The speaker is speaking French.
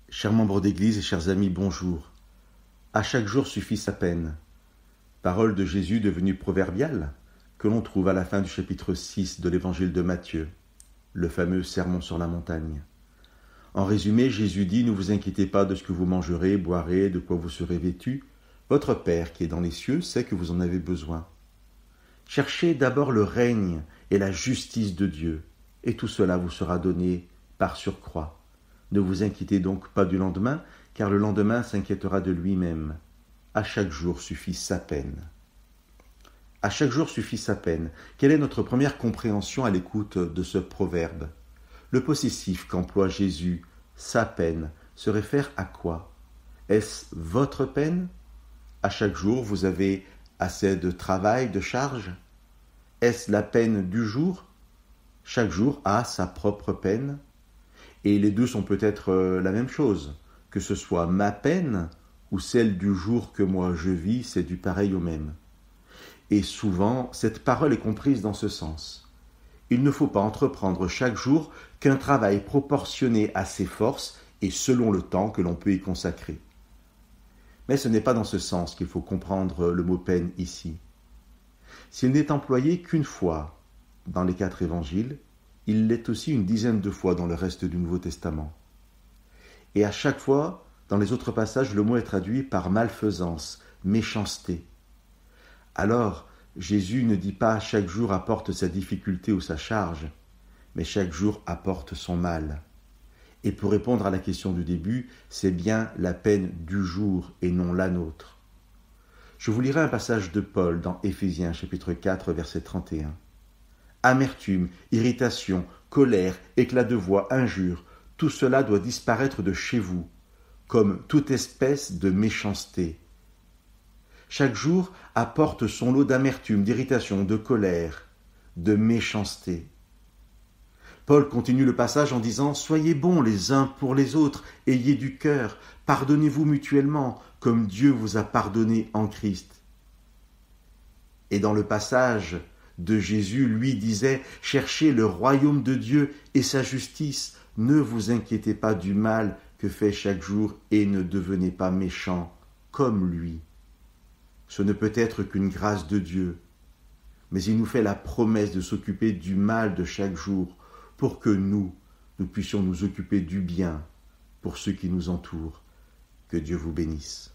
Chers membres d'Église et chers amis, bonjour. À chaque jour suffit sa peine. Parole de Jésus devenue proverbiale, que l'on trouve à la fin du chapitre 6 de l'évangile de Matthieu, le fameux sermon sur la montagne. En résumé, Jésus dit « Ne vous inquiétez pas de ce que vous mangerez, boirez, de quoi vous serez vêtus. Votre Père qui est dans les cieux sait que vous en avez besoin. Cherchez d'abord le règne et la justice de Dieu, et tout cela vous sera donné par surcroît. Ne vous inquiétez donc pas du lendemain, car le lendemain s'inquiétera de lui-même. À chaque jour suffit sa peine. » À chaque jour suffit sa peine. Quelle est notre première compréhension à l'écoute de ce proverbe ? Le possessif qu'emploie Jésus, sa peine, se réfère à quoi ? Est-ce votre peine ? À chaque jour, vous avez assez de travail, de charge ? Est-ce la peine du jour ? Chaque jour a sa propre peine. Et les deux sont peut-être la même chose. Que ce soit ma peine ou celle du jour que moi je vis, c'est du pareil au même. Et souvent, cette parole est comprise dans ce sens. Il ne faut pas entreprendre chaque jour qu'un travail proportionné à ses forces et selon le temps que l'on peut y consacrer. Mais ce n'est pas dans ce sens qu'il faut comprendre le mot peine ici. S'il n'est employé qu'une fois dans les 4 évangiles, il l'est aussi une dizaine de fois dans le reste du Nouveau Testament. Et à chaque fois, dans les autres passages, le mot est traduit par malfaisance, méchanceté. Alors, Jésus ne dit pas « chaque jour apporte sa difficulté ou sa charge », mais chaque jour apporte son mal. Et pour répondre à la question du début, c'est bien la peine du jour et non la nôtre. Je vous lirai un passage de Paul dans Éphésiens chapitre 4, verset 31. Amertume, irritation, colère, éclat de voix, injures, tout cela doit disparaître de chez vous, comme toute espèce de méchanceté. Chaque jour apporte son lot d'amertume, d'irritation, de colère, de méchanceté. Paul continue le passage en disant « Soyez bons les uns pour les autres, ayez du cœur, pardonnez-vous mutuellement, comme Dieu vous a pardonné en Christ. » Et dans le passage de Jésus, lui disait « Cherchez le royaume de Dieu et sa justice, ne vous inquiétez pas du mal que fait chaque jour et ne devenez pas méchants comme lui. » Ce ne peut être qu'une grâce de Dieu, mais il nous fait la promesse de s'occuper du mal de chaque jour pour que nous puissions nous occuper du bien pour ceux qui nous entourent. Que Dieu vous bénisse.